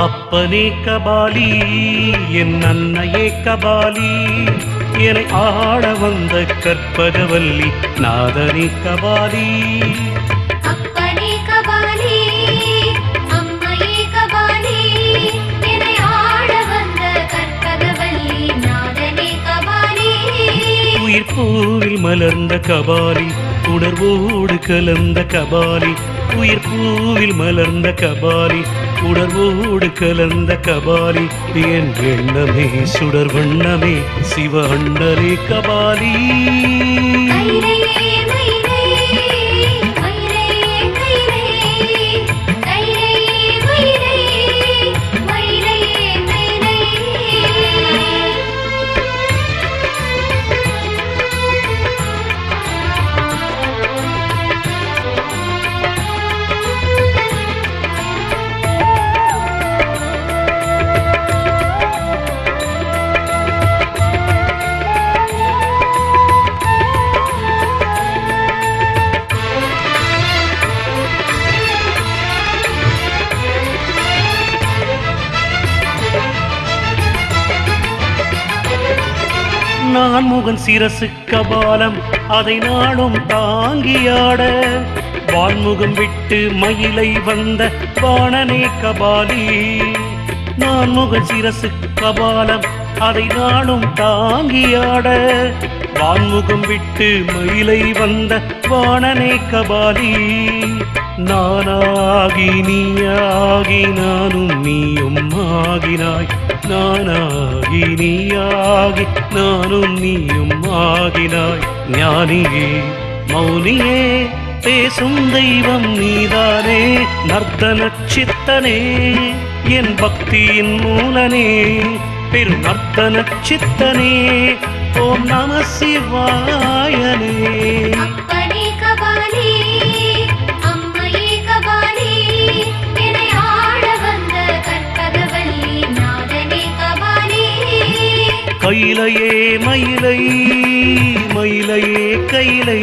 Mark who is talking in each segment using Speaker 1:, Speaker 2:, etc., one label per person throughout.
Speaker 1: அப்பனே கபாலி என் அன்னையே கபாலி என்னை ஆட வந்த கற்பகவல்லி நாதனே கபாலி.
Speaker 2: அப்பனே கபாலி அம்மையே கபாலி என்னை ஆட வந்த கற்பகவல்லி நாதனே கபாலி.
Speaker 1: உயிர் பூவில் மலர்ந்த கபாலி உணர்வோடு கலந்த கபாலி. உயிர் பூவில் மலர்ந்த கபாலி உணர்வோடு கலந்த கபாலி. என் எண்ணமே சுடர் வண்ணமே சிவ அண்ணரே கபாலி. நான் முகன் சிரசு கபாலம் அதை நாளும் தாங்கியாட வான்முகம் விட்டு மயிலை வந்த வாணனே கபாலி. நான் முகன் சிரசு கபாலம் அதை நாளும் தாங்கியாட வான்முகம் விட்டு மயிலை வந்த வாணனே கபாலி. நானாகி நீயாகி நானும் நீயும் ஆகினாய். நானாகி நீயாகி நானும் நீயும் ஆகினாய். ஞானியே மௌனியே பேசும் தெய்வம் நீதானே. நர்த்தன சித்தனே என் பக்தியின் மூலனே பெரும் நர்த்தன சித்தனே. ஓம் நம சிவாயனே.
Speaker 2: அப்பனே கபாலி அம்மையே கபாலி என்னை ஆட வந்த கற்பகவல்லி நாதனே கபாலி.
Speaker 1: கைலையே மயிலை மயிலையே கைலை.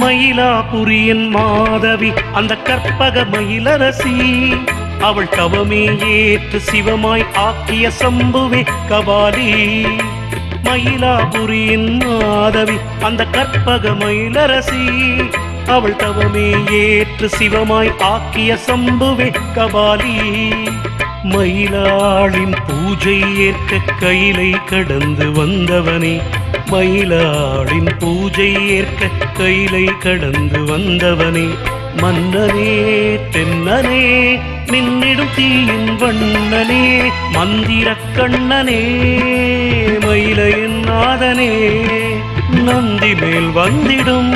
Speaker 1: மயிலாபுரியின் மாதவி அந்த கற்பக மயிலரசி. அவள் தவமே ஏற்று சிவமாய் ஆக்கிய சம்புவே கபாலி. மயிலாபுரியின் மாதவி அந்த கற்பக மயிலரசி. அவள் தவமே ஏற்று சிவமாய் ஆக்கிய சம்புவே கபாலி. மயிலாளின் பூஜை ஏற்க கைலை கடந்து வந்தவனே. மயிலாளின் பூஜை ஏற்க கைலை கடந்து வந்தவனே. மன்னனே தென்னனே மின்னிடும் தீயின் வண்ணனே. மந்திர கண்ணனே மயிலையின் நாதனே. நந்தி மேல் வந்திடும்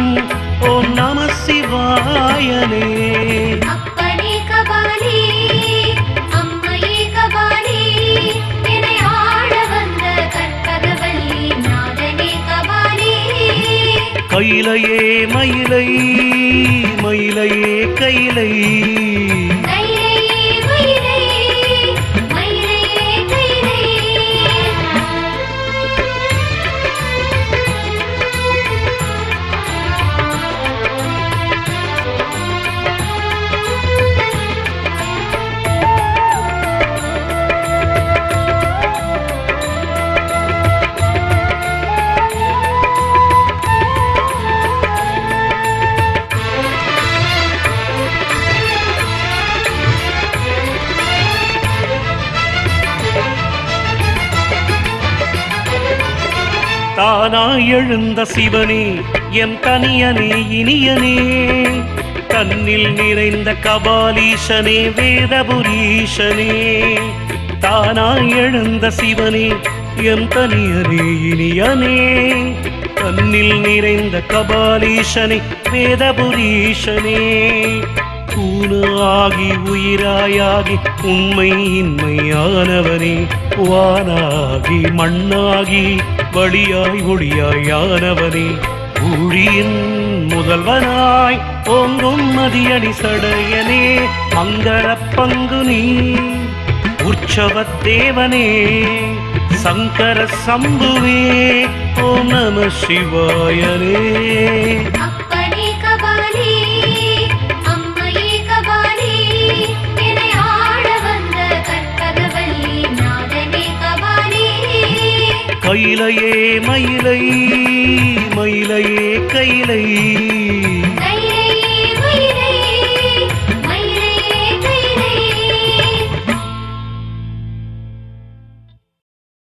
Speaker 1: ஓம் நம சிவாயனே.
Speaker 2: அப்பனே கபாலி அம்மையே கபாலி என்னை ஆட வந்த கற்பகவல்லி நாதனே கபாலி.
Speaker 1: கைலையே மயிலை மயிலையே கைலை. தானாய் எழுந்த சிவனே என் தனியனே இனியனே. தன்னில் நிறைந்த கபாலீஷனே வேதபுரீஷனே. தானாய் எழுந்த சிவனே என் தனியனே இனியனே. கண்ணில் நிறைந்த கபாலீசனே வேதபுரீஷனே கூனாகி உயிராயாகி உண்மை இன்மையானவனே வானாகி மண்ணாகி வழியாய் ஒளியாயானவனே ஊழியின் முதல்வனாய் ஓங்கும் மதியடி சடையனே மங்கள பங்கு நீ உற்சவத் தேவனே சங்கர சம்புவே ஓம் நம சிவாயனே
Speaker 2: அப்பனே கபாலி அம்மையே கபாலி என்னை ஆள வந்த கற்பகவல்லி நாதனே கபாலி
Speaker 1: கையிலையே மயிலை மயிலையே கையிலை